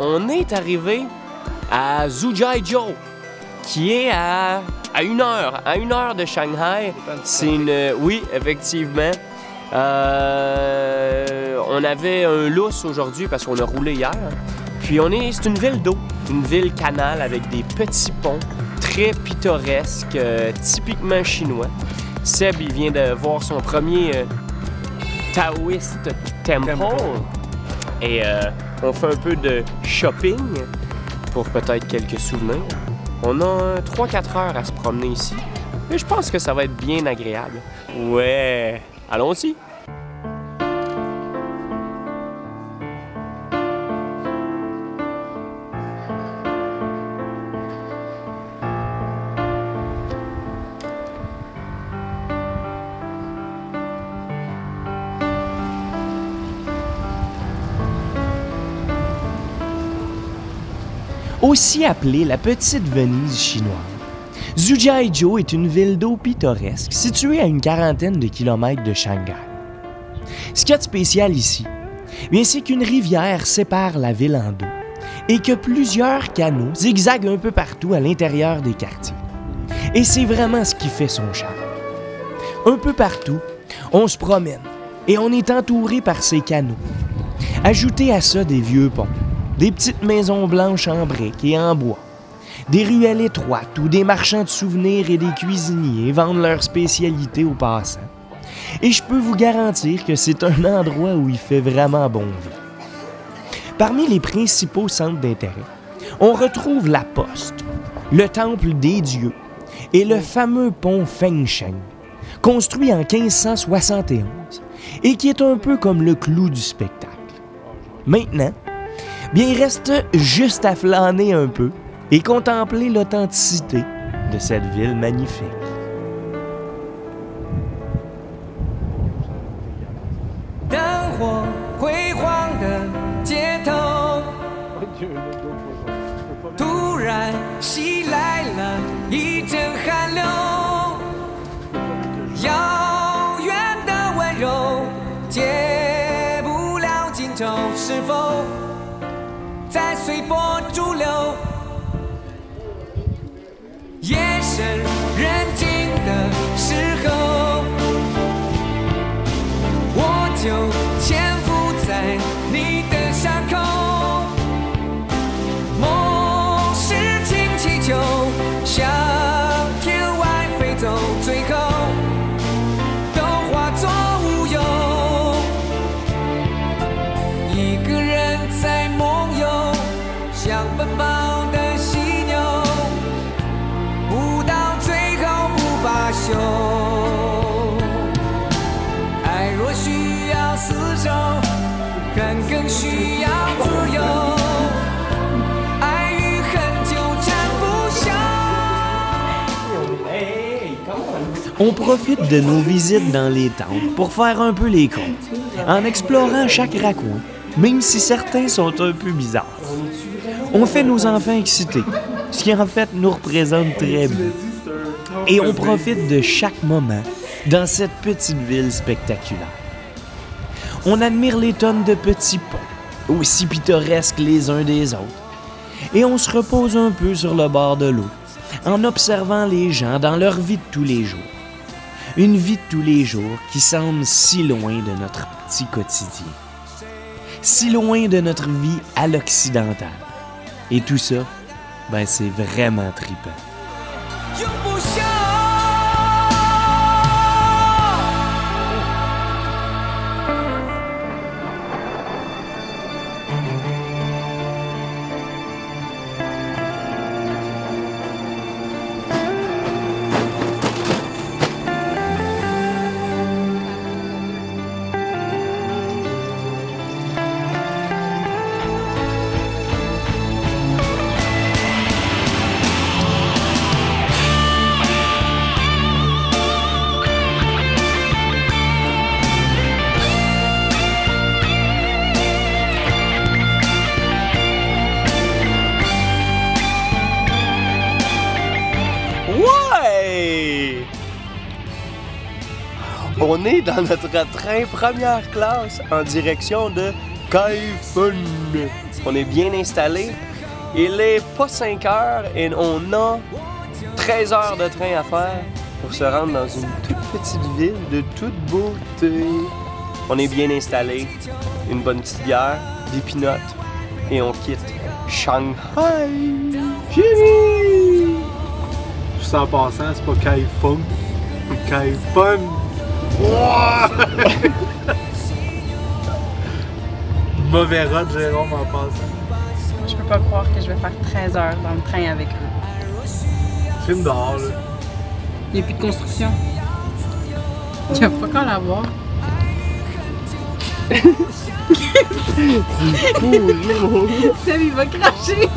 on est arrivé à Zhujiazhou, qui est à 1 heure de Shanghai. C'est une... Oui, effectivement. On avait un lousse aujourd'hui parce qu'on a roulé hier. Puis c'est une ville d'eau, une ville canal avec des petits ponts très pittoresques, typiquement chinois. Seb, il vient de voir son premier Taoist Temple. Et on fait un peu de shopping pour peut-être quelques souvenirs. On a 3-4 heures à se promener ici. Mais je pense que ça va être bien agréable. Ouais, allons-y! Aussi appelée la Petite Venise chinoise, Zhujiazhou est une ville d'eau pittoresque située à une quarantaine de kilomètres de Shanghai. Ce qu'il y a de spécial ici, bien, c'est qu'une rivière sépare la ville en deux et que plusieurs canaux zigzaguent un peu partout à l'intérieur des quartiers. Et c'est vraiment ce qui fait son charme. Un peu partout, on se promène et on est entouré par ces canaux. Ajoutez à ça des vieux ponts, des petites maisons blanches en briques et en bois, des ruelles étroites où des marchands de souvenirs et des cuisiniers vendent leurs spécialités aux passants. Et je peux vous garantir que c'est un endroit où il fait vraiment bon vivre. Parmi les principaux centres d'intérêt, on retrouve la Poste, le Temple des Dieux et le fameux pont Fengsheng, construit en 1571 et qui est un peu comme le clou du spectacle. Maintenant, bien, il reste juste à flâner un peu et contempler l'authenticité de cette ville magnifique. On profite de nos visites dans les temples pour faire un peu les comptes, en explorant chaque raccoin, même si certains sont un peu bizarres. On fait nos enfants excités, ce qui en fait nous représente très bien. Et on profite de chaque moment dans cette petite ville spectaculaire. On admire les tonnes de petits ponts, aussi pittoresques les uns des autres, et on se repose un peu sur le bord de l'eau, en observant les gens dans leur vie de tous les jours. Une vie de tous les jours qui semble si loin de notre petit quotidien, si loin de notre vie à l'occidentale. Et tout ça, ben c'est vraiment trippant. On est dans notre train première classe en direction de Kaifun. On est bien installé. Il est pas 5 heures et on a 13 heures de train à faire pour se rendre dans une toute petite ville de toute beauté. On est bien installé, une bonne petite bière, des peanuts et on quitte Shanghai. Fini! Juste en passant, c'est pas Kaifun, c'est Kaifun. Wow! Mauvais rot, Jérôme, en passant. Je peux pas croire que je vais faire 13 heures dans le train avec eux. Film dehors, là. Il n'y a plus de construction. Il n'y a pas qu'à l'avoir. Seb, il va cracher!